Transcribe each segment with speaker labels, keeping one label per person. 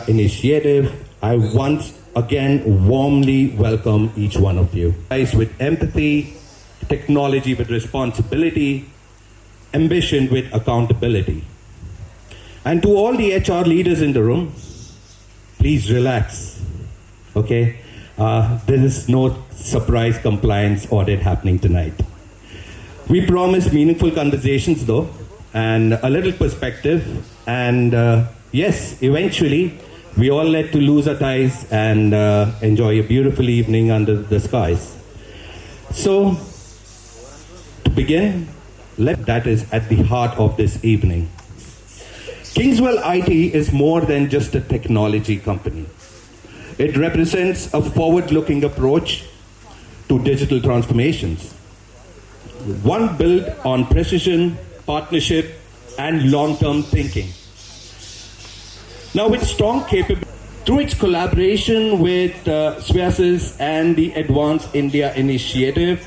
Speaker 1: India initiative, I once again warmly welcome each one of you. Guys, with empathy, technology with responsibility, ambition with accountability. And to all the HR leaders in the room, please relax, okay? There is no surprise compliance audit happening tonight. We promise meaningful conversations though, and a little perspective, and yes, eventually, we all let to lose our ties and enjoy a beautiful evening under the skies. So, to begin, that is at the heart of this evening. Kingswell IT is more than just a technology company. It represents a forward-looking approach to digital transformations. One built on precision, partnership, and long-term thinking. Now, with strong capability, through its collaboration with Swasys and the Advanced India Initiative,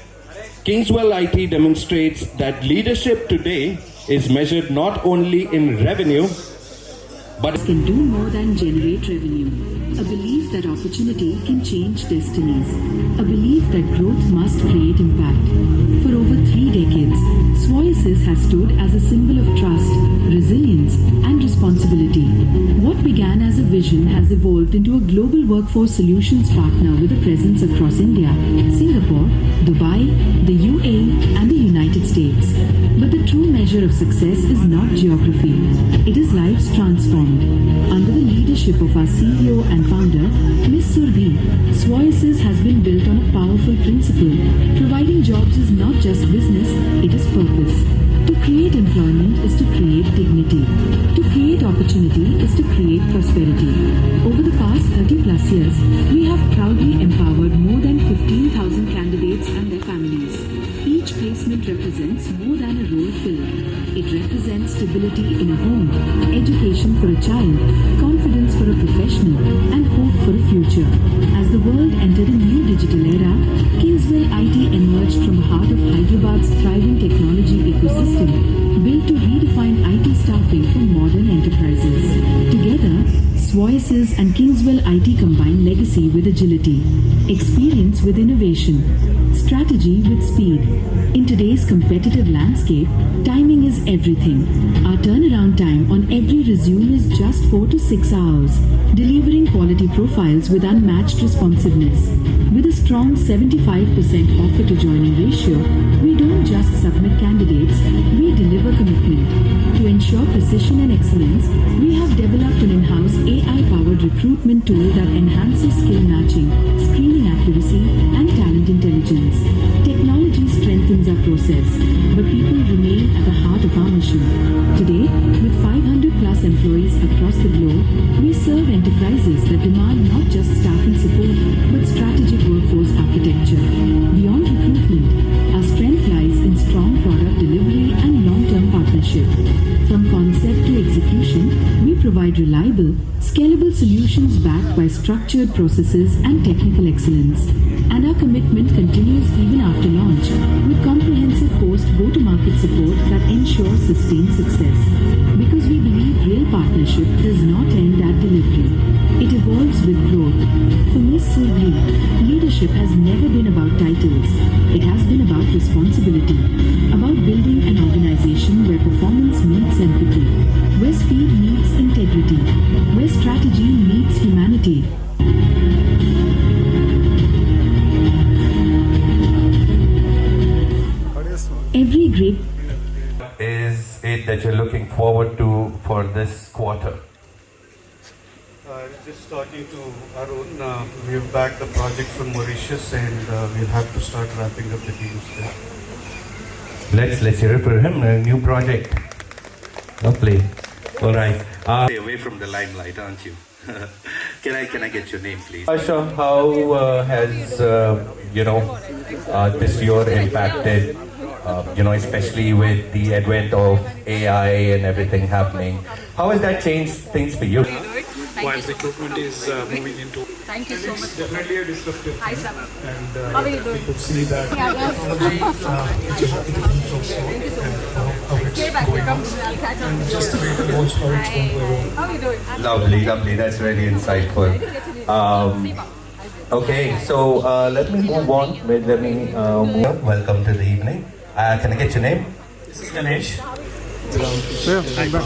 Speaker 1: Kingswell IT demonstrates that leadership today is measured not only in revenue, but
Speaker 2: can do more than generate revenue. A belief that opportunity can change destinies. A belief that growth must create impact. For over 3 decades, Swasys has stood as a symbol of trust, resilience, and responsibility. What began as a vision has evolved into a global workforce solutions partner with a presence across India, Singapore, Dubai, the UAE, and the United States. But the true measure of success is not geography. It is lives transformed. Under the leadership of our CEO and founder, Ms. Surbhi, Swasys has been built on a powerful principle. Providing jobs is not just business, it is purpose. To create employment is to create dignity. To create opportunity is to create prosperity. Over the past 30 plus years, we have proudly empowered more than 15,000 candidates and their families. Each placement represents more than a role filled. It represents stability in a home, education for a child, confidence for a professional, and hope for a future. As the world entered a new digital era, Kingswell IT emerged from the heart of Hyderabad's thriving technology ecosystem, built to redefine IT staffing for modern enterprises. Together, Swasys and Kingswell IT combine legacy with agility, experience with innovation, strategy with speed. In today's competitive landscape, timing is everything. Our turnaround time on every resume is just 4 to 6 hours, delivering quality profiles with unmatched responsiveness. With a strong 75% offer to joining ratio, we don't just submit candidates, we deliver commitment. To ensure precision and excellence, we have developed an in-house AI-powered recruitment tool that enhances skill matching, screening accuracy, and talent intelligence. Technology strengthens our process, but people remain at the heart of our mission. Today, with 500 plus employees across the globe, we serve enterprises that demand not just staffing support, but strategic workforce architecture. Beyond recruitment, our strength lies in strong product delivery and long-term partnership. From concept to execution, we provide reliable, scalable solutions backed by structured processes and technical excellence. And our commitment continues even after launch, with comprehensive post-go-to-market support that ensures sustained success. Because we believe real partnership does not end at delivery. It evolves with growth. For Ms. Surbhi, leadership has never been about titles. It has been about responsibility, about building an organization where performance meets empathy, where speed meets integrity, where strategy meets humanity. Every great
Speaker 1: is it that you're looking forward to for this quarter?
Speaker 3: Just talking to Arun, we've backed the project from Mauritius and we'll have to start wrapping up the teams there.
Speaker 1: Let's hear it for him. A new project. Lovely. All right. Stay away from the limelight, aren't you? Can I get your name, please? Asha, how has this year impacted? Especially with the advent of AI and everything happening, how has that changed things for you?
Speaker 4: While recruitment is moving into
Speaker 5: Thank you so much.
Speaker 4: definitely a disruptive
Speaker 5: Hi,
Speaker 4: thing,
Speaker 5: Sam.
Speaker 4: and
Speaker 5: How are you doing?
Speaker 4: people see that
Speaker 5: Yeah, yes.
Speaker 4: technology, which is also, and how it just the way the watch how it's going to evolve.
Speaker 5: How are you doing?
Speaker 1: Lovely, lovely. That's really insightful. Okay, so let me move on. Let me move on. Welcome to the evening. Can I get your name?
Speaker 6: This is Ganesh.
Speaker 5: How are you doing, sir? Thank you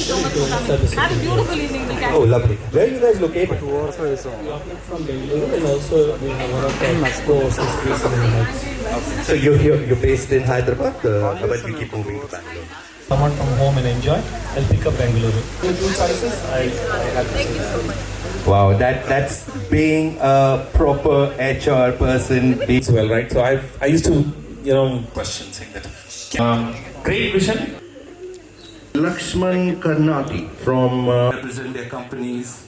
Speaker 5: so much for coming. Have a beautiful evening. We'll catch
Speaker 1: Oh, lovely. Where are you guys located?
Speaker 6: From Bengaluru, and also we have one of the stores is based in Hyderabad.
Speaker 1: So you're based in Hyderabad, but you keep moving to Bangalore.
Speaker 6: Someone from home and enjoy, I'll pick up Bengaluru. Two choices, I have to say that.
Speaker 1: Wow, that's being a proper HR person.
Speaker 7: As well, right? So I used to, question saying that. Great vision.
Speaker 1: Lakshman Karnati from represent their companies.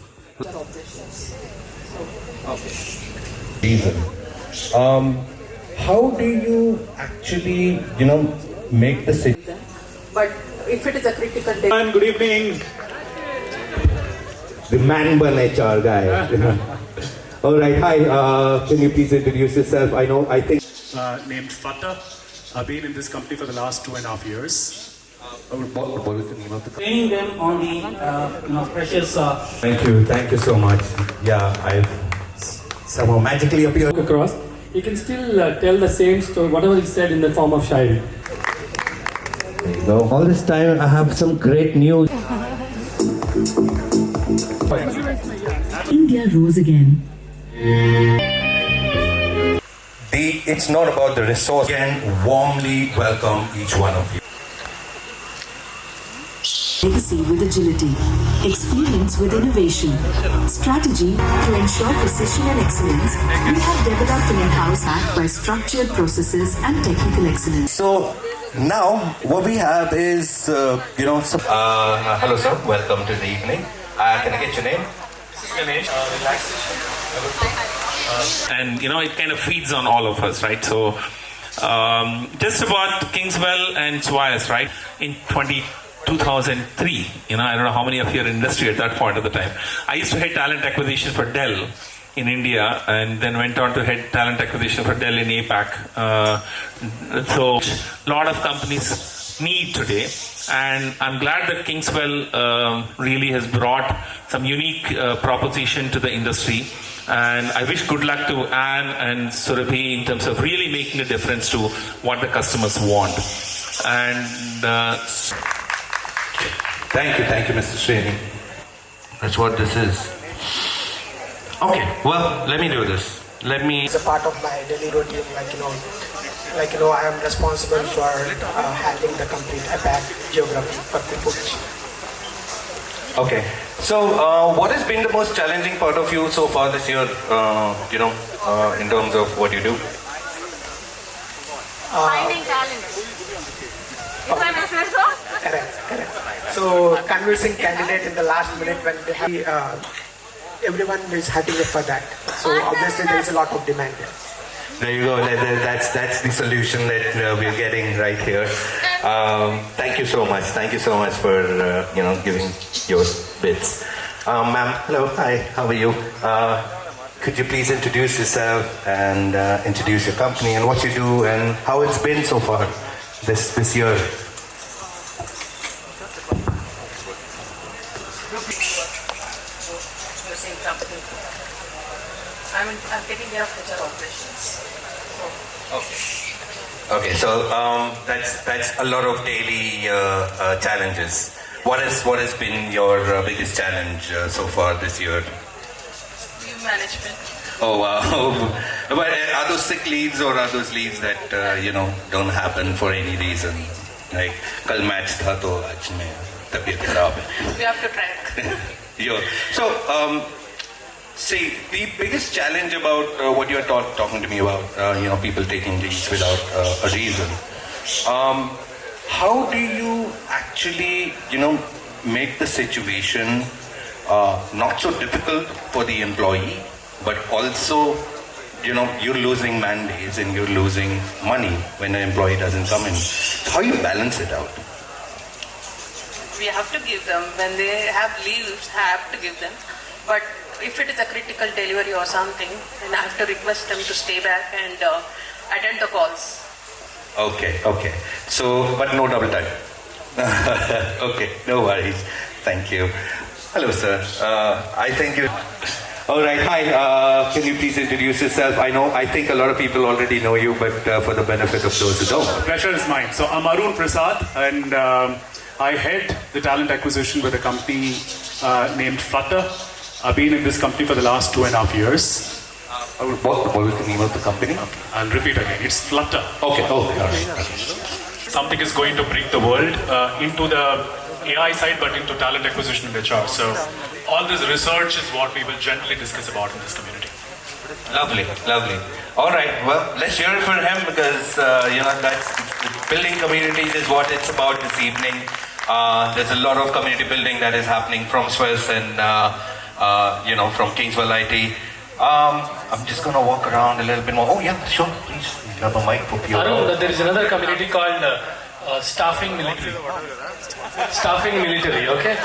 Speaker 1: Reason. How do you actually, make the city?
Speaker 8: But if it is a critical day,
Speaker 4: Good evening.
Speaker 1: The man bun HR guy. All right, hi. Can you please introduce yourself? I think.
Speaker 4: Named Fatah. I've been in this company for the last 2.5 years.
Speaker 1: What is the name of the company?
Speaker 6: Training them on the precious
Speaker 1: Thank you so much. Yeah, I've somehow magically appeared.
Speaker 6: across. He can still tell the same story, whatever he said in the form of shairi.
Speaker 1: There you go. All this time, I have some great news.
Speaker 2: India rose again.
Speaker 1: It's not about the resource. Again, warmly welcome each one of you.
Speaker 2: Legacy with agility, experience with innovation, strategy to ensure precision and excellence. We have developed an in-house backed by structured processes and technical excellence.
Speaker 1: So now what we have is, hello sir, welcome to the evening. Can I get your name?
Speaker 7: This is Ganesh. Relaxation. And it kind of feeds on all of us, right? So just about Kingswell and Swires, right? In 2003, I don't know how many of you are in industry at that point of the time. I used to head talent acquisition for Dell in India, and then went on to head talent acquisition for Dell in APAC. So a lot of companies need today, and I'm glad that Kingswell really has brought some unique proposition to the industry. And I wish good luck to Anne and Surabhi in terms of really making a difference to what the customers want. And
Speaker 1: Thank you, Mr. Srini. That's what this is. Okay, well, let me do this.
Speaker 9: It's a part of my daily routine, I am responsible for handling the complete APAC geography for Kupuch.
Speaker 1: Okay, so what has been the most challenging part of you so far this year, in terms of what you do?
Speaker 5: Finding talent. If I may say so.
Speaker 9: Correct. So convincing candidate in the last minute when they have, everyone is happy for that. So obviously there is a lot of demand there.
Speaker 1: There you go. That's the solution that we're getting right here. Thank you so much. Thank you so much for giving your bits. Ma'am, hello, hi. How are you? Could you please introduce yourself and introduce your company and what you do and how it's been so far this year?
Speaker 8: I'm taking care of HR operations.
Speaker 1: Okay, so that's a lot of daily challenges. What has been your biggest challenge so far this year?
Speaker 8: Leave management.
Speaker 1: Oh wow! But are those sick leaves or are those leaves that don't happen for any reason? Like कल match था तो आज मैं तबीयत खराब है.
Speaker 8: We have to track.
Speaker 1: Yeah. So see, the biggest challenge about what you're talking to me about, people taking leaves without a reason. How do you actually, make the situation not so difficult for the employee, but also, you're losing man days and you're losing money when an employee doesn't come in. How do you balance it out?
Speaker 8: We have to give them, when they have leaves, have to give them. But if it is a critical delivery or something, then I have to request them to stay back and attend the calls.
Speaker 10: Okay. So, but no double time. Okay, no worries. Thank you. Hello, sir. I think you. All right. Hi. Can you please introduce yourself? I think a lot of people already know you, but for the benefit of those who don't.
Speaker 4: Pleasure is mine. So I'm Arun Prasad, and I head the talent acquisition with a company named Flutter. I've been in this company for the last 2.5 years.
Speaker 10: What was the name of the company?
Speaker 4: I'll repeat again. It's Flutter.
Speaker 10: Okay. Oh, all right.
Speaker 4: Something is going to bring the world into the AI side, but into talent acquisition and HR. So all this research is what we will generally discuss about in this community.
Speaker 10: Lovely. All right. Well, let's hear it for him because that's building communities is what it's about this evening. There's a lot of community building that is happening from Swiss and from Kingswell IT. I'm just gonna walk around a little bit more. Oh yeah, sure. Please grab a mic for you.
Speaker 6: Arun, there is another community called Staffing Military. Staffing Military, okay?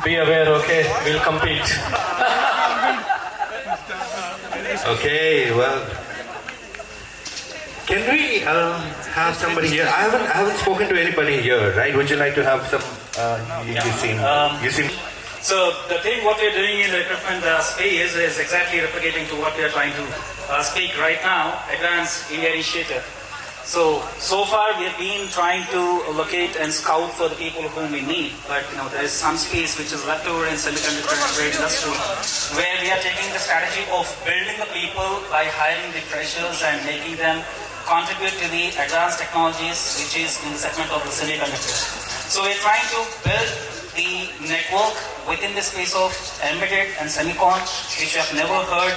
Speaker 6: Be aware, okay? We'll compete.
Speaker 10: Okay, well, can we have somebody here? I haven't spoken to anybody here, right? Would you like to have some? You seem.
Speaker 11: So the thing what we're doing in the equipment space is exactly replicating to what we are trying to speak right now, Advanced India Initiative. So far we have been trying to locate and scout for the people whom we need, but there is some space which is left over in semiconductor and trade industry, where we are taking the strategy of building the people by hiring the freshers and making them contribute to the advanced technologies which is in the segment of the semiconductor. So we're trying to build the network within the space of embedded and semicon, which you have never heard,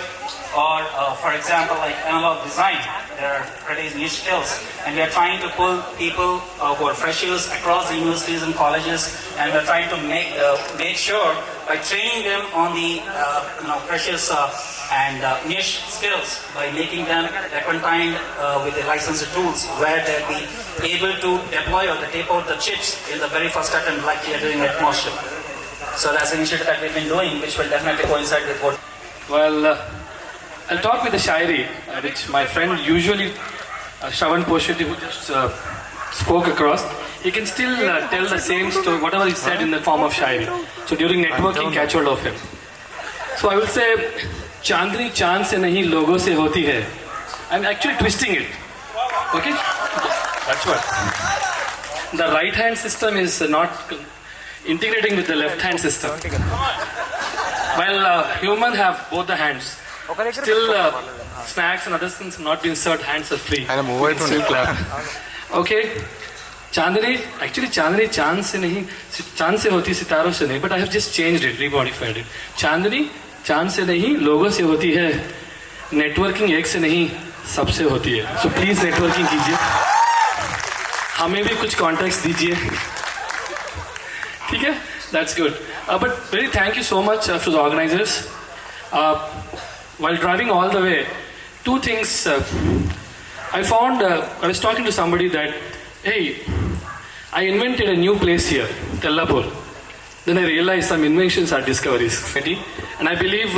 Speaker 11: or for example like analog design. There are pretty niche skills, and we are trying to pull people who are freshers across the universities and colleges, and we're trying to make sure by training them on the precious and niche skills, by making them acquainted with the licensed tools where they'll be able to deploy or tape out the chips in the very first attempt, like we are doing at Moship. So that's an initiative that we've been doing, which will definitely coincide with what.
Speaker 6: Well, I'll talk with the Shairi, which my friend usually, Shravan Posheti, who just spoke across, he can still tell the same story, whatever he said in the form of Shairi. So during networking, catch hold of him. So I will say, Chandni chand se nahi logo se hoti hai. I'm actually twisting it. Okay? That's what. The right hand system is not integrating with the left hand system. While human have both the hands, still snacks and other things have not been served, hands are free. Still clap. Okay? Chandni, actually Chandni chand se hoti sitaro se nahi, but I have just changed it, remodified it. Chandni चांद से नहीं लोगों से होती है, networking एक से नहीं सबसे होती है. सो प्लीज नेटवर्किंग कीजिए, हमें भी कुछ कॉन्टैक्ट्स दीजिए, ठीक है? That's good. But very thank you so much to the organizers. While driving all the way, two things I found. I was talking to somebody that, hey, I invented a new place here, Tellapur. Then I realized some inventions are discoveries. And I believe,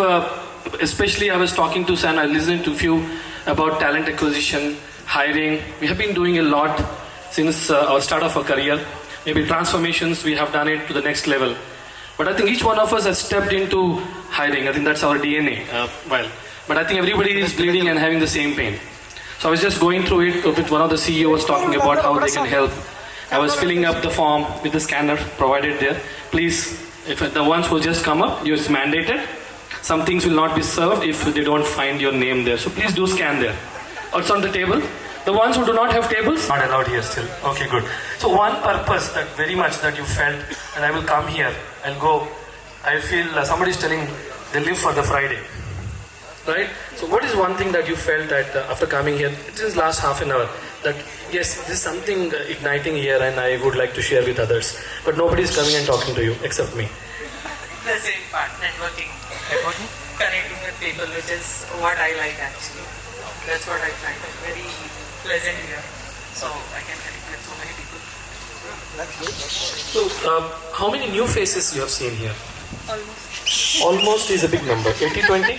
Speaker 6: especially I was talking to Sam, I listened to a few about talent acquisition, hiring. We have been doing a lot since our start of our career. Maybe transformations, we have done it to the next level. But I think each one of us has stepped into hiring. I think that's our DNA. But I think everybody is bleeding and having the same pain. So I was just going through it with one of the CEOs talking about how they can help. I was filling up the form with the scanner provided there. Please, if the ones who just come up, it's mandated. Some things will not be served if they don't find your name there. So please do scan there. It's on the table. The ones who do not have tables, not allowed here still. Okay, good. So one purpose that very much that you felt, and I will come here, I'll go. I feel somebody is telling they live for the Friday. Right? So what is one thing that you felt that after coming here, since last half an hour, that yes, this is something igniting here and I would like to share with others, but nobody is coming and talking to you except me.
Speaker 8: The same part, networking. Connecting with people, which is what I like actually. That's what I find very pleasant here. So I can connect with so many people.
Speaker 6: So how many new faces you have seen here? Almost is a big number. 80-20?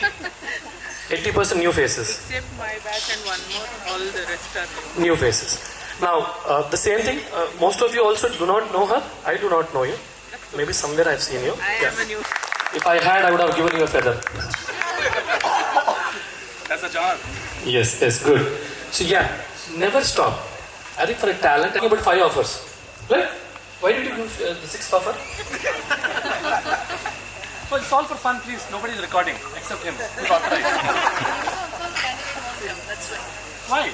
Speaker 6: 80% new faces.
Speaker 8: Except my batch and one more, all the rest are
Speaker 6: new faces. Now, the same thing, most of you also do not know her. I do not know you. Maybe somewhere I've seen you.
Speaker 5: I am a new.
Speaker 6: If I had, I would have given you a feather.
Speaker 11: That's a job.
Speaker 6: Yes, yes, good. So yeah, never stop. I think for a talent, about 5 offers. Right? Why did you give the 6th offer?
Speaker 11: Well, it's all for fun, please. Nobody's recording except him. He's authorized. Why?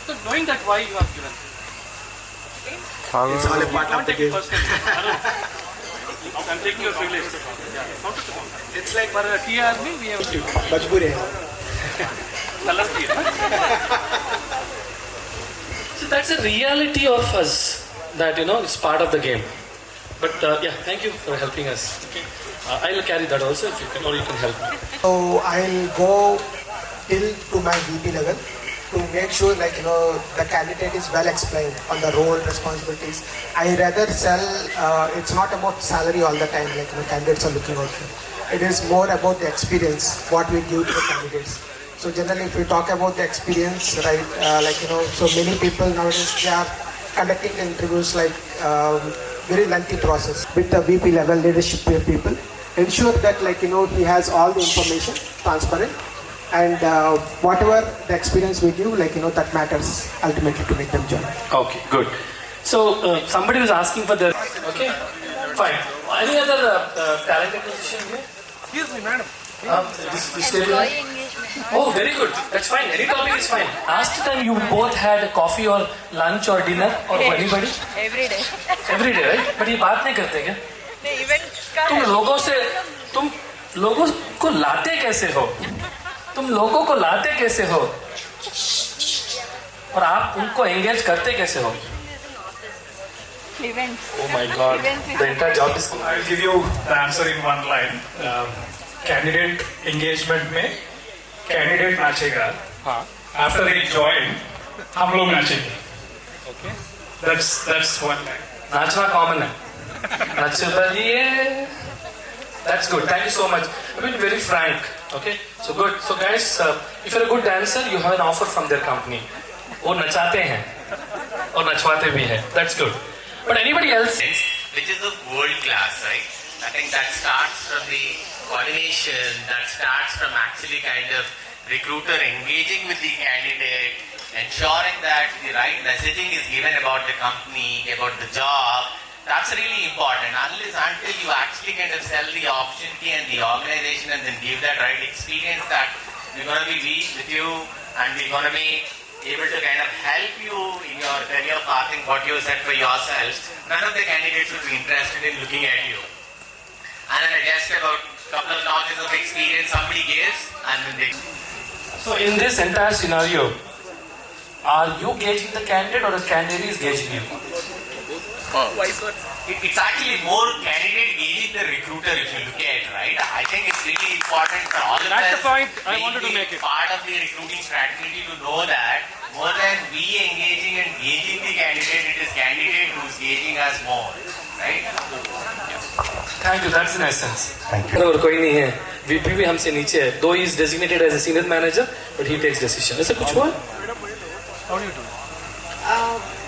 Speaker 11: So knowing that why you have given.
Speaker 9: It's all a part
Speaker 11: Don't
Speaker 9: of the
Speaker 11: take it
Speaker 9: game.
Speaker 11: personally. I'm taking your privilege. It's like for a TRB, we have
Speaker 9: Majboori hai.
Speaker 11: color tea.
Speaker 6: So that's a reality of us that, it's part of the game. But yeah, thank you for helping us. I'll carry that also if you can, or you can help me.
Speaker 9: So I'll go till to my VP level to make sure the candidate is well explained on the role, responsibilities. I rather sell, it's not about salary all the time candidates are looking out for. It is more about the experience, what we give to the candidates. So generally if we talk about the experience, right, so many people nowadays, they are conducting interviews very lengthy process with the VP level leadership people. Ensure that he has all the information transparent, and whatever the experience we give that matters ultimately to make them join.
Speaker 6: Okay, good. So somebody was asking for the, okay, fine. Any other talent acquisition here?
Speaker 11: Excuse me, madam.
Speaker 6: This table? Oh, very good. That's fine. Any topic is fine. Last time you both had coffee or lunch or dinner or anybody?
Speaker 5: Every day.
Speaker 6: Every day, right? But ये बात नहीं करते क्या?
Speaker 5: नहीं, event का
Speaker 6: तुम लोगों को लाते कैसे हो? तुम लोगों को लाते कैसे हो? और आप उनको एंगेज करते कैसे हो?
Speaker 5: events.
Speaker 6: Oh my God! The entire job is.
Speaker 12: I'll give you the answer in one line. Candidate engagement में candidate नाचेगा. After they join, हम लोग नाचेंगे. Okay. That's one line.
Speaker 6: नाचना common है. नाच बलिए. That's good. Thank you so much. I've been very frank. Okay. So good. So guys, if you're a good dancer, you have an offer from their company. वो नचाते हैं और नचवाते भी हैं. That's good. But anybody else?
Speaker 10: Which is of world class, right? I think that starts from the coordination, that starts from actually kind of recruiter engaging with the candidate, ensuring that the right messaging is given about the company, about the job. That's really important. Unless until you actually kind of sell the opportunity and the organization and then give that right experience that we're going to be with you and we're going to be able to kind of help you in your career pathing, what you set for yourself, none of the candidates would be interested in looking at you. And then just about a couple of notches of experience somebody gives, and then they...
Speaker 6: So in this entire scenario, are you gauging the candidate or the candidate is gauging you?
Speaker 10: It's actually more candidate gauging the recruiter if you look at it, right? I think it's really important for all of us.
Speaker 11: That's the point I wanted to make it.
Speaker 10: Part of the recruiting strategy to know that more than we engaging and gauging the candidate, it is candidate who's gauging us more, right?
Speaker 6: Thank you. That's in essence.
Speaker 1: Thank you.
Speaker 6: और कोई नहीं है. VP भी हमसे नीचे है. Though he is designated as a senior manager, but he takes decision. ऐसा कुछ हुआ?
Speaker 11: How do you do?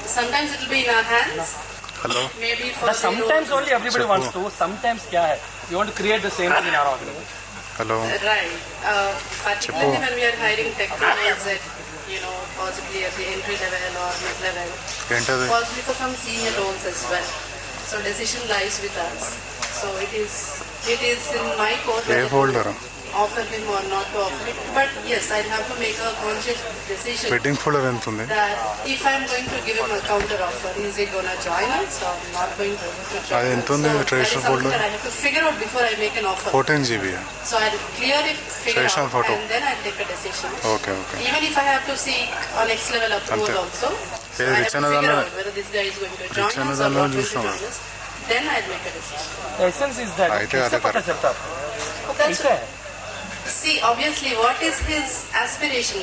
Speaker 8: Sometimes it will be in our hands.
Speaker 12: Hello.
Speaker 8: Maybe for
Speaker 11: But sometimes only everybody wants to. Sometimes क्या है? We want to create the same thing in our organization.
Speaker 12: Hello.
Speaker 8: Right. Particularly when we are hiring tech roles at, possibly at the entry level or mid level. Possibly for some senior roles as well. So decision lies with us. So it is in my court whether to offer him or not to offer him. But yes, I'll have to make a conscious decision that if I'm going to give him a counter offer, is he going to join us or not going to join us? So that is something that I have to figure out before I make an offer.
Speaker 12: 14 GB.
Speaker 8: So I'll clearly figure out and then I'll take a decision.
Speaker 12: Okay.
Speaker 8: Even if I have to seek a next level approval also. So I have to figure out whether this guy is going to join us or not going to join us. Then I'll make a decision.
Speaker 11: The essence is that. कैसे पता चलता है?
Speaker 8: That's right. See, obviously, what is his aspiration?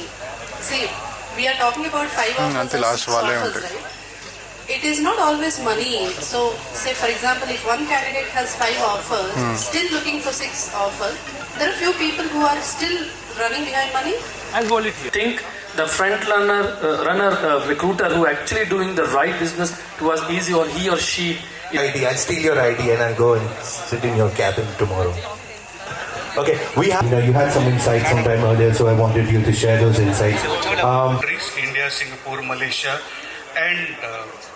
Speaker 8: See, we are talking about 5 offers or 6 offers, right? It is not always money. So, say for example, if one candidate has 5 offers, still looking for 6 offers, there are few people who are still running behind money.
Speaker 11: I'll hold it here.
Speaker 6: Think the front runner recruiter who actually doing the right business to us easy, or he or she.
Speaker 13: ID. I'll steal your ID and I'll go and sit in your cabin tomorrow. Okay, we have. You had some insights sometime earlier, so I wanted you to share those insights.
Speaker 3: India, Singapore, Malaysia, and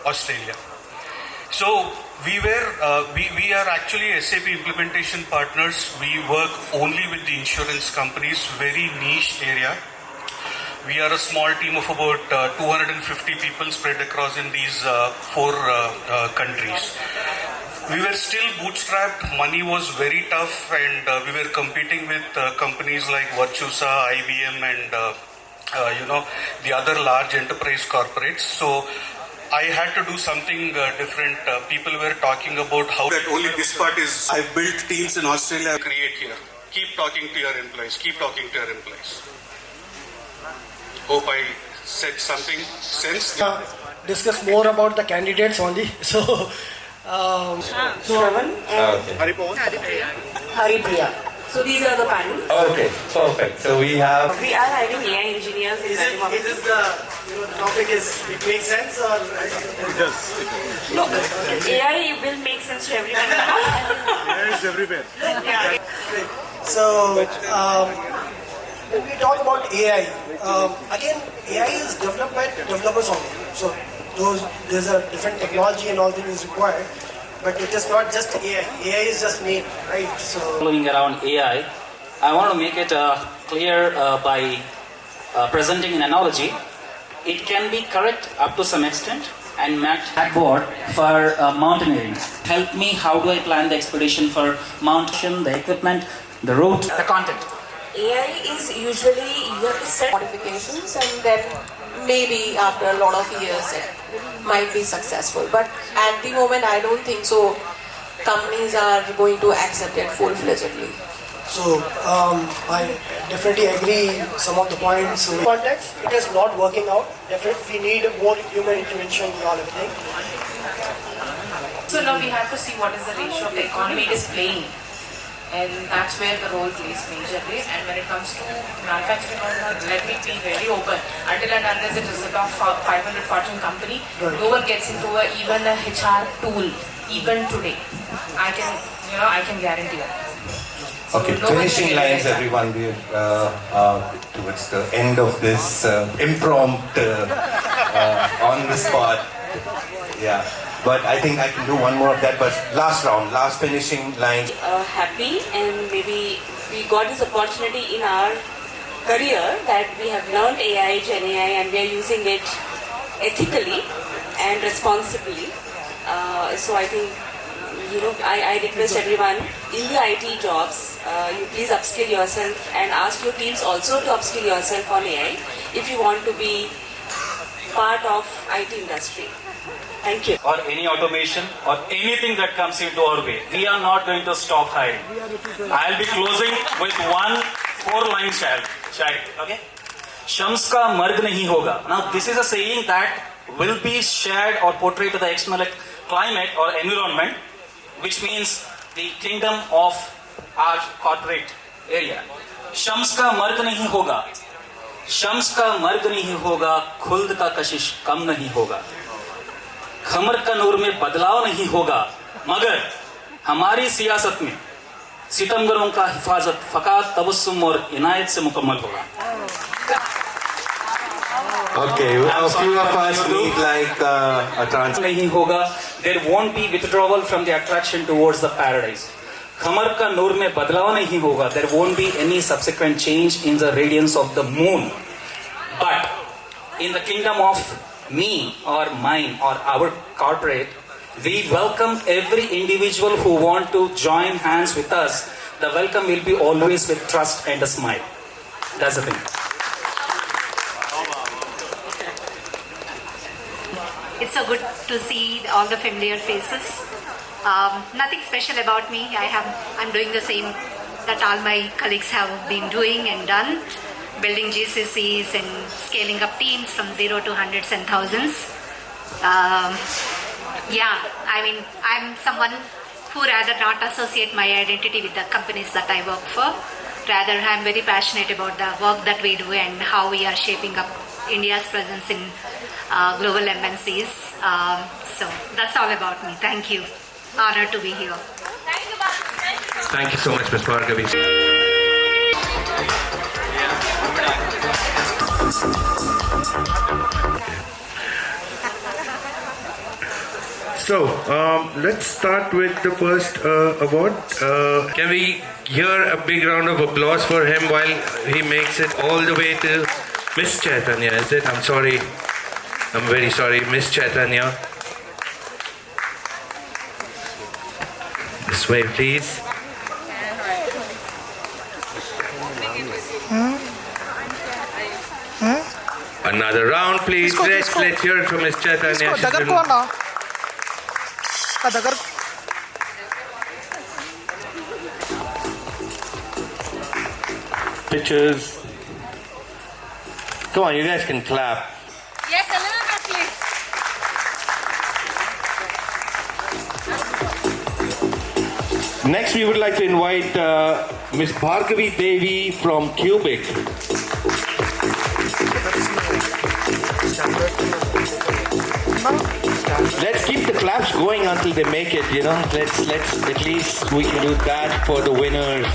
Speaker 3: Australia. So we are actually SAP implementation partners. We work only with the insurance companies, very niche area. We are a small team of about 250 people spread across in these 4 countries. We were still bootstrapped, money was very tough, and we were competing with companies like Virtusa, IBM, and the other large enterprise corporates. So I had to do something different. People were talking about how that only this part is. I've built teams in Australia. Create here. Keep talking to your employees. Keep talking to your employees. Hope I said something sense.
Speaker 9: Discuss more about the candidates only. So.
Speaker 10: Okay.
Speaker 8: Haripriya. So these are the panel.
Speaker 10: Okay, perfect. So we have.
Speaker 8: We are having AI engineers in
Speaker 9: Is this the topic it makes sense or? It does.
Speaker 8: No, AI will make sense to everyone.
Speaker 3: AI is everywhere.
Speaker 8: Yeah.
Speaker 9: So, when we talk about AI, again, AI is developed by developers only. So, there's a different technology and all things required, but it is not just AI. AI is just made, right? So,
Speaker 11: following around AI, I want to make it clear by presenting an analogy. It can be correct up to some extent and match blackboard for mountaineering. Help me, how do I plan the expedition for mountain, the equipment, the route, the content.
Speaker 8: AI is usually you have to set modifications and then maybe after a lot of years it might be successful. But at the moment I don't think so. Companies are going to accept it full-fledgedly.
Speaker 9: So, I definitely agree some of the points. In context, it is not working out. Definitely, we need more human intervention and all everything.
Speaker 5: So now we have to see what is the ratio of the economy it is playing. And that's where the role plays majorly. And when it comes to manufacturing, let me be very open. Until and unless it is a top 500 Fortune company, no one gets into even a HR tool, even today. I can guarantee that.
Speaker 13: Okay, finishing lines, everyone. We're towards the end of this impromptu, on the spot. Yeah. But I think I can do one more of that. But last round, last finishing line.
Speaker 8: Happy and maybe we got this opportunity in our career that we have learned AI, Gen AI, and we are using it ethically and responsibly. So I think, I request everyone in the IT jobs, you please upskill yourself and ask your teams also to upskill yourself on AI if you want to be part of IT industry. Thank you.
Speaker 11: Or any automation or anything that comes into our way. We are not going to stop hiring. I'll be closing with one 4-line chant. Okay? Shams ka marg nahi hoga. Now this is a saying that will be shared or portrayed to the external climate or environment, which means the kingdom of our corporate area. Shams ka marg nahi hoga. Shams ka marg nahi hoga. Khuld ka kashish kam nahi hoga. Qamar का नूर में बदलाव नहीं होगा, मगर हमारी सियासत में सितमगरों का हिफाजत फकात तबस्सुम और इनायत से मुकम्मल होगा.
Speaker 13: Okay, a few of us need like a trans.
Speaker 11: नहीं होगा. There won't be withdrawal from the attraction towards the paradise. Qamar का नूर में बदलाव नहीं होगा. There won't be any subsequent change in the radiance of the moon. But in the kingdom of me or mine or our corporate, we welcome every individual who want to join hands with us. The welcome will be always with trust and a smile. That's the thing.
Speaker 5: It's so good to see all the familiar faces. Nothing special about me. I'm doing the same that all my colleagues have been doing and done. Building GCCs and scaling up teams from 0 to hundreds and thousands. I'm someone who rather not associate my identity with the companies that I work for. Rather, I'm very passionate about the work that we do and how we are shaping up
Speaker 14: India's presence in global MNCs. So that's all about me. Thank you. Honored to be here.
Speaker 10: Thank you so much, Ms. Bhargavi. So, let's start with the first award. Can we hear a big round of applause for him while he makes it all the way to Miss Chaitanya, is it? I'm sorry. I'm very sorry, Miss Chaitanya. This way, please. Another round, please. Let's hear it from Miss Chaitanya. She's been- Pictures. Come on, you guys can clap.
Speaker 14: Yes, a little bit, please.
Speaker 1: Next, we would like to invite Ms. Bhargavi Devi from Cubic. Let's keep the claps going until they make it, you know. Let's at least we can do that for the winners.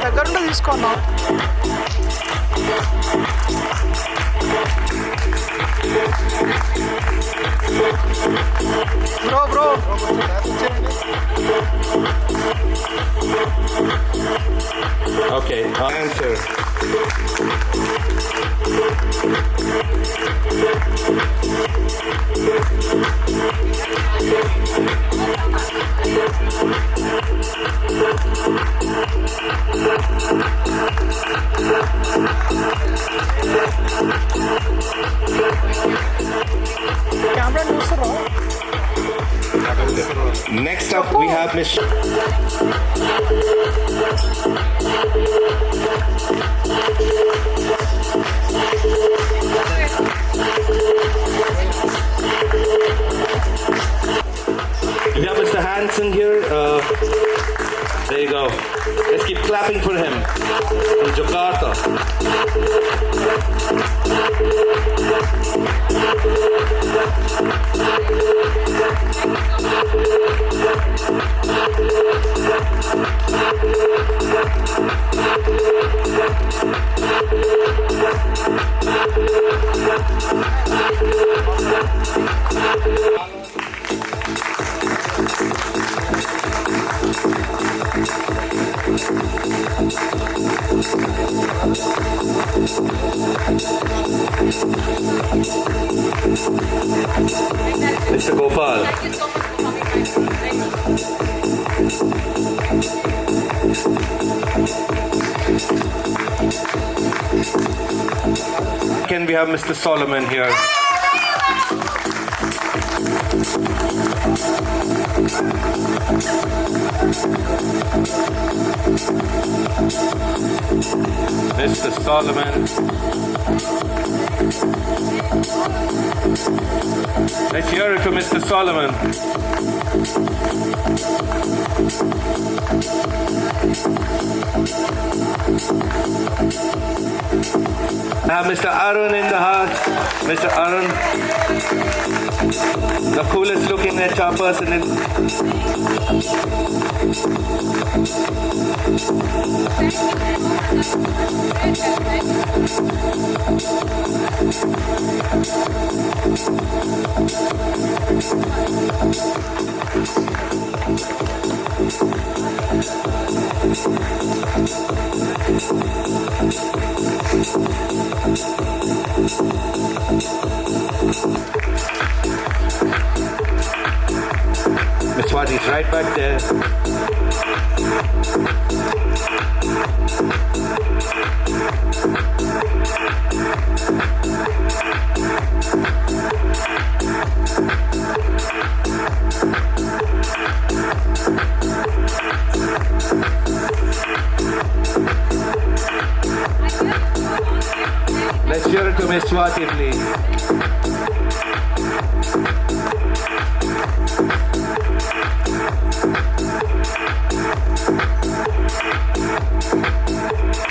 Speaker 15: దగ్గరుండి తీసుకున్నా bro
Speaker 1: Okay, answer. Next up, we have Miss. We have Mr. Hansen here. There you go. Let's keep clapping for him. From Jakarta. Mr. Gopal. Can we have Mr. Solomon here? Mr. Solomon. Let's hear it from Mr. Solomon. I have Mr. Arun in the house. Mr. Arun, the coolest looking HR person in. Miss Swati's right back there. Let's hear it to Miss Swati, please.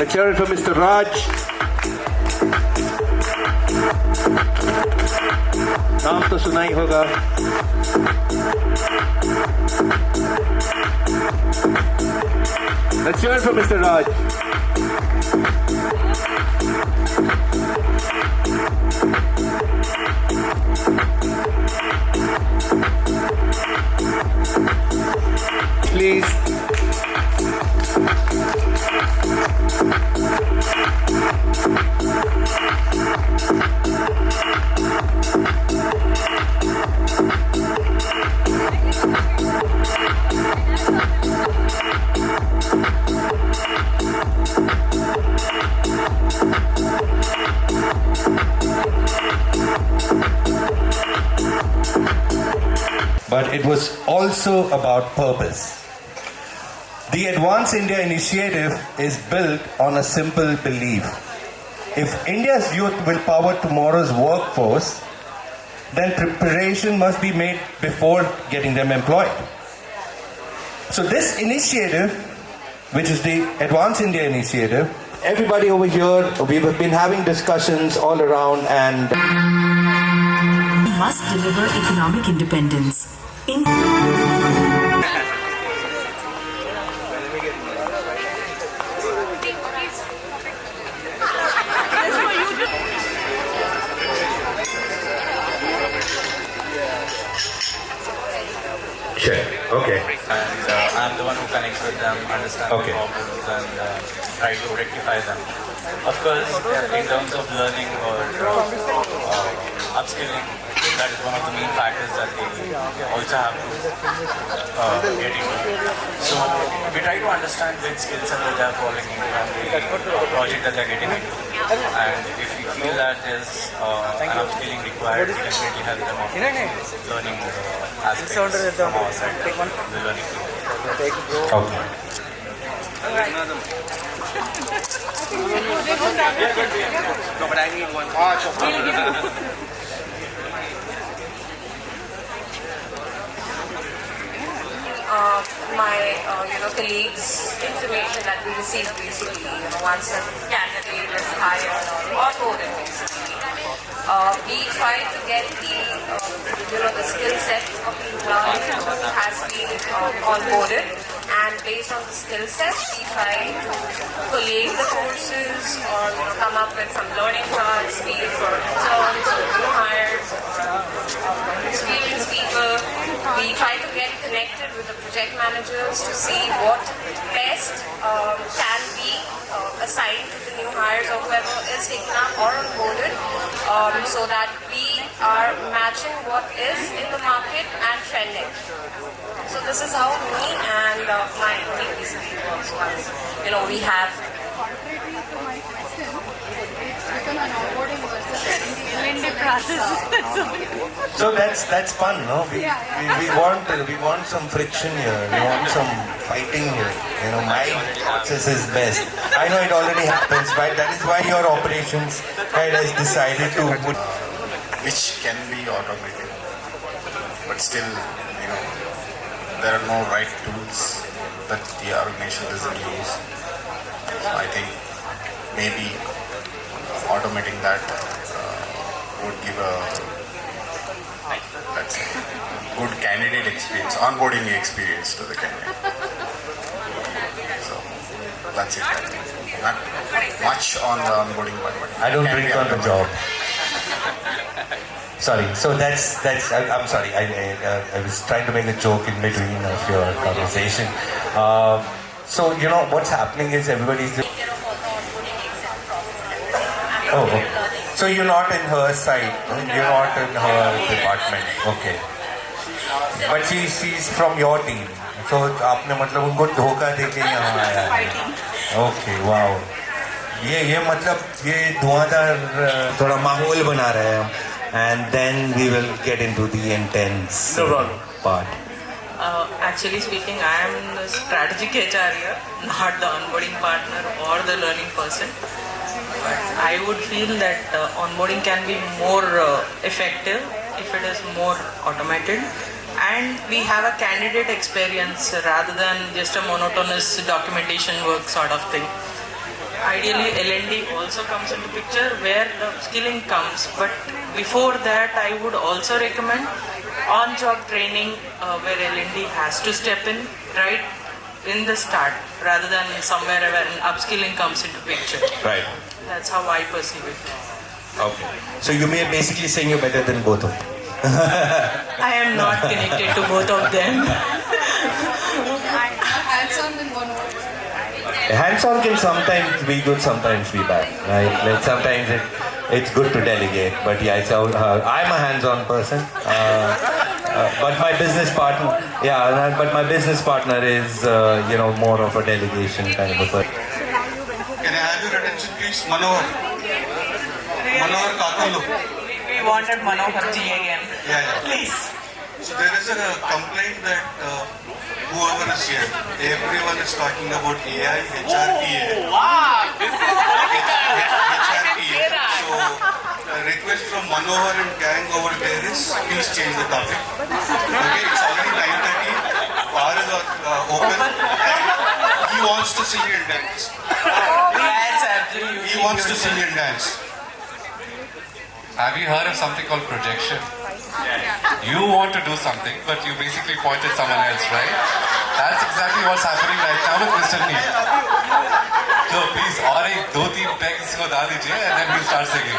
Speaker 1: Let's hear it for Mr. Raj. नाम तो सुना ही होगा. Let's hear it for Mr. Raj. Please. But it was also about purpose. The Advance India initiative is built on a simple belief. If India's youth will power tomorrow's workforce, then preparation must be made before getting them employed. So this initiative, which is the Advance India initiative, everybody over here, we've been having discussions all around and
Speaker 2: must deliver economic independence.
Speaker 1: Sure. Okay.
Speaker 15: And I'm the one who connects with them, understands the problems, and try to rectify them. Of course, in terms of learning or upskilling, that is one of the main factors that they also have to get into. So we try to understand which skill set that they are falling into and the project that they are getting into. And if we feel that there's an upskilling required, we definitely help them out learning aspects from our side, the learning field.
Speaker 1: Okay.
Speaker 15: No, but I need one.
Speaker 5: My colleagues' information that we received basically, once a candidate is hired or onboarded basically, we try to get the skill set of the employee who has been onboarded, and based on the skill set, we try to collate the courses or come up with some learning cards, be it for interns or new hires or experienced people. We try to get connected with the project managers to see what best can be assigned to the new hires or whoever is taken up or onboarded, so that we are matching what is in the market and trending. So this is how me and my team basically works. Once we have
Speaker 13: So that's fun, no? We want some friction here. We want some fighting here. My process is best. I know it already happens, but that is why your operations head has decided to put,
Speaker 16: which can be automated, but still, there are no right tools that the organization doesn't use. So I think maybe automating that would give a, let's say, good candidate experience, onboarding experience to the candidate. So that's it. Not much on the onboarding part, but
Speaker 13: I don't drink on the job. Sorry. So that's. I'm sorry. I was trying to make a joke in between of your conversation. So what's happening is everybody's. Oh. Okay. So you're not in her side. You're not in her department. Okay. But she's from your team. So आपने मतलब उनको धोखा देके यहाँ आया है. Okay. Wow. ये मतलब ये धुआंधार थोड़ा माहौल बना रहे हैं हम. And then we will get into the intense part.
Speaker 8: Actually speaking, I am the strategic HR here, not the onboarding partner or the learning person. But I would feel that onboarding can be more effective if it is more automated, and we have a candidate experience rather than just a monotonous documentation work sort of thing. ideally L&D also comes into picture where the skilling comes. But before that, I would also recommend on-job training where L&D has to step in right in the start rather than somewhere where an upskilling comes into picture.
Speaker 13: Right.
Speaker 8: That's how I perceive it.
Speaker 13: Okay. So you may basically saying you're better than both of them.
Speaker 8: I am not connected to both of them.
Speaker 13: Hands-on can sometimes be good, sometimes be bad. Right? Like sometimes it's good to delegate, but yeah, I'm a hands-on person. But my business partner, is more of a delegation kind of a person.
Speaker 3: Can I have your attention, please? Manohar Kakulu.
Speaker 8: We wanted Manohar Ji again.
Speaker 3: Yeah.
Speaker 8: Please.
Speaker 3: So there is a complaint that whoever is here, everyone is talking about AI, HRTA.
Speaker 8: Wow, this is
Speaker 3: HRTA. So a request from Manohar and gang over there is please change the topic. Okay, it's already 9:30. Bar is open and he wants to sing and dance.
Speaker 8: That's absolutely.
Speaker 3: He wants to sing and dance.
Speaker 17: Have you heard of something called projection? You want to do something, but you basically point at someone else, right? That's exactly what's happening right now with Mr. Neil. So please, और एक दो तीन pegs को डाल दीजिए, and then we'll start singing.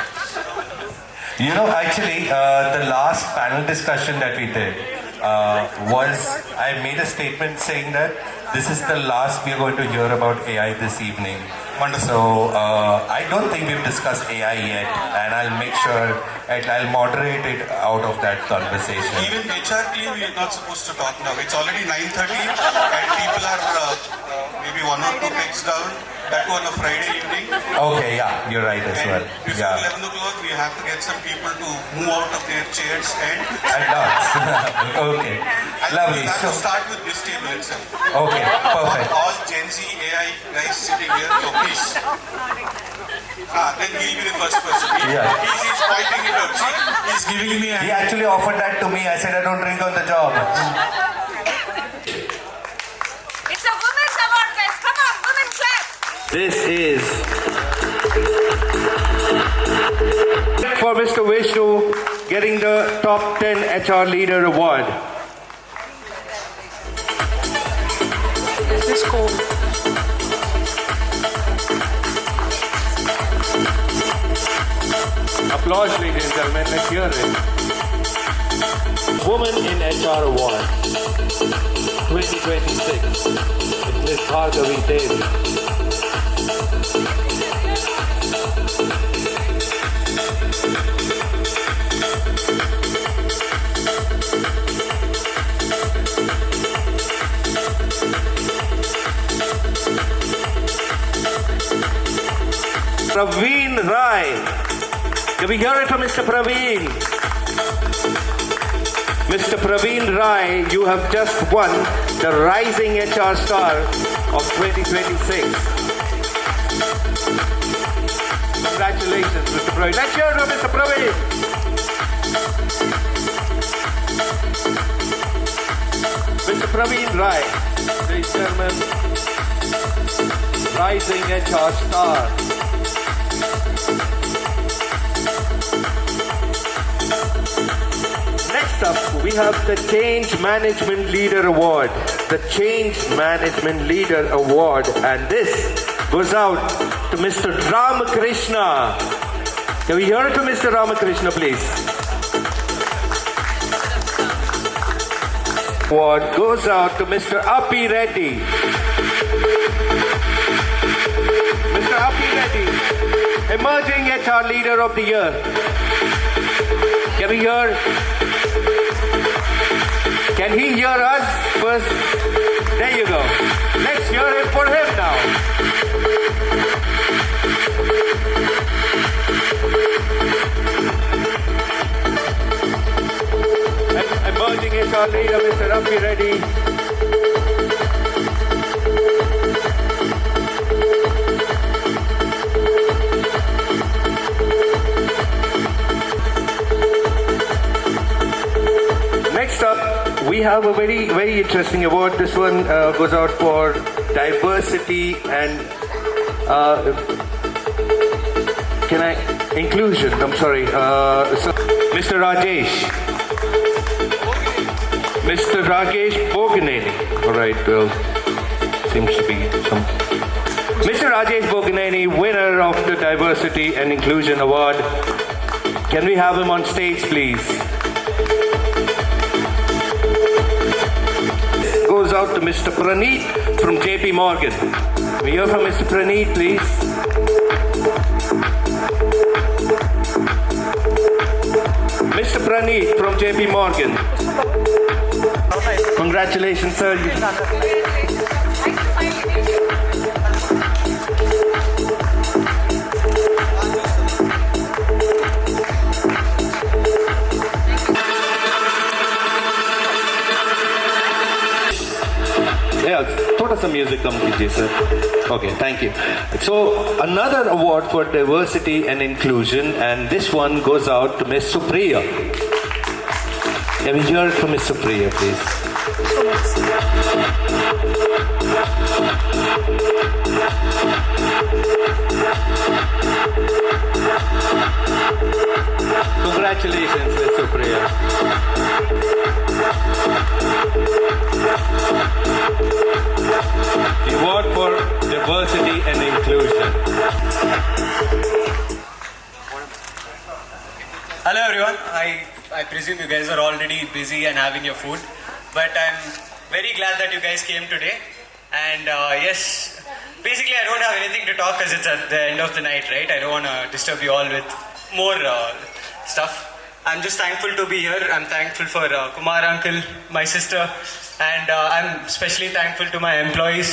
Speaker 13: You know, actually, the last panel discussion that we did I made a statement saying that this is the last we are going to hear about AI this evening. So I don't think we've discussed AI yet, and I'll make sure I'll moderate it out of that conversation.
Speaker 3: Even HRT we are not supposed to talk now. It's already 9:30 and people are maybe 1 or 2 pegs down. That on a Friday evening.
Speaker 13: Okay, yeah, you're right as well.
Speaker 3: Before
Speaker 13: Yeah.
Speaker 3: 11 o'clock, we have to get some people to move out of their chairs and
Speaker 13: dance. Okay, lovely.
Speaker 3: We have
Speaker 13: So,
Speaker 3: to start with this table itself.
Speaker 13: okay, perfect.
Speaker 3: All Gen Z AI guys sitting here, so please. Then he'll be the first person.
Speaker 13: Yeah.
Speaker 3: He's pointing it out. See, he's giving me a...
Speaker 13: He actually offered that to me. I said I don't drink on the job.
Speaker 5: It's a women's award, guys. Come on, women clap.
Speaker 1: This is for Mr. Vishnu getting the Top 10 HR Leader Award.
Speaker 8: This is cool.
Speaker 1: Applause, ladies and gentlemen. Let's hear it. Woman in HR Award 2026 is Ms. Bhargavi Devi. Praveen Rai. Can we hear it from Mr. Praveen? Mr. Praveen Rai, you have just won the Rising HR Star of 2026. Congratulations, Mr. Praveen. Let's hear it from Mr. Praveen. Mr. Praveen Rai, ladies and gentlemen, Rising HR Star. Next up, we have the Change Management Leader Award. The Change Management Leader Award. And this goes out to Mr. Ramakrishna. Can we hear it to Mr. Ramakrishna, please? Award goes out to Mr. Api Reddy. Mr. Api Reddy, Emerging HR Leader of the Year. Can we hear? Can he hear us first? There you go. Let's hear it for him now. Emerging HR Leader, Mr. Api Reddy. Next up, we have a very, very interesting award. This one goes out for diversity and Can I? Inclusion, I'm sorry. So, Mr. Rajesh. Mr. Rajesh Boganeni. All right, well, seems to be some. Mr. Rajesh Boganeni, winner of the Diversity and Inclusion Award. Can we have him on stage, please? Goes out to Mr. Praneet from JP Morgan. We hear from Mr. Praneet, please. Mr. Praneet from JP Morgan. Congratulations, sir. Yeah, थोड़ा सा music कम कीजिए sir. Okay, thank you. So another award for diversity and inclusion, and this one goes out to Miss Supriya. Can we hear it from Miss Supriya, please? Congratulations, Miss Supriya. The award for diversity and inclusion.
Speaker 18: Hello everyone. I presume you guys are already busy and having your food, but I'm very glad that you guys came today. And yes, basically I don't have anything to talk because it's at the end of the night, right? I don't want to disturb you all with more stuff. I'm just thankful to be here. I'm thankful for Kumar uncle, my sister, and I'm especially thankful to my employees,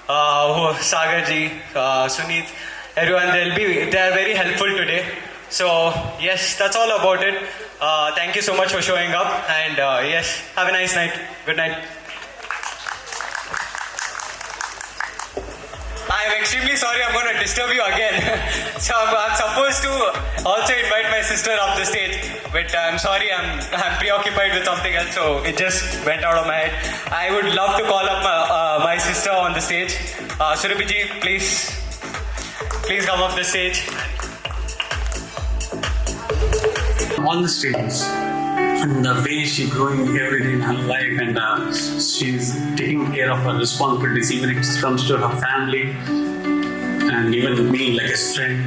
Speaker 18: Sagar ji, Suneet, everyone. They are very helpful today. So yes, that's all about it. Thank you so much for showing up, and yes, have a nice night. Good night. I'm extremely sorry I'm going to disturb you again. So I'm supposed to also invite my sister up the stage, but I'm sorry, I'm preoccupied with something else, so it just went out of my head. I would love to call up my sister on the stage. Surabhi ji, please come up the stage.
Speaker 11: All the students and the way she's growing every day in her life, and she's taking care of her responsibilities, even if it comes to her family and even me like a friend.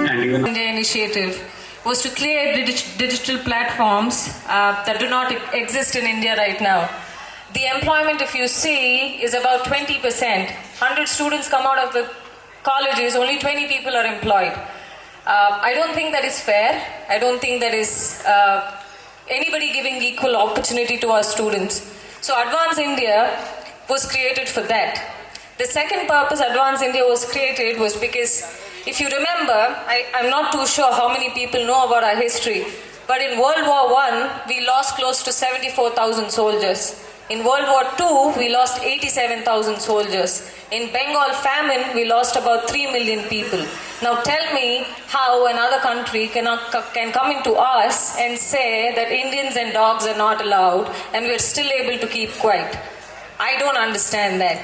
Speaker 11: And even
Speaker 19: India initiative was to create digital platforms that do not exist in India right now. The employment, if you see, is about 20%. 100 students come out of the colleges, only 20 people are employed. I don't think that is fair. I don't think that is anybody giving equal opportunity to our students. So Advance India was created for that. The second purpose Advance India was created was because, if you remember, I'm not too sure how many people know about our history, but in World War I, we lost close to 74,000 soldiers. In World War II, we lost 87,000 soldiers. In Bengal famine, we lost about 3 million people. Now tell me how another country can come into us and say that Indians and dogs are not allowed and we're still able to keep quiet. I don't understand that.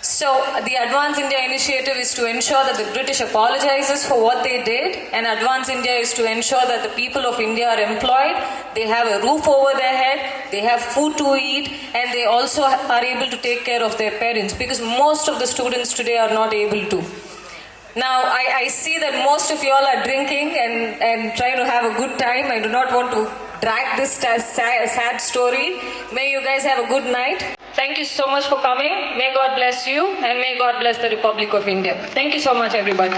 Speaker 19: So the Advance India initiative is to ensure that the British apologizes for what they did, and Advance India is to ensure that the people of India are employed, they have a roof over their head, they have food to eat, and they also are able to take care of their parents, because most of the students today are not able to. Now, I see that most of you all are drinking and trying to have a good time. I do not want to drag this sad story. May you guys have a good night. Thank you so much for coming. May God bless you, and may God bless the Republic of India. Thank you so much, everybody.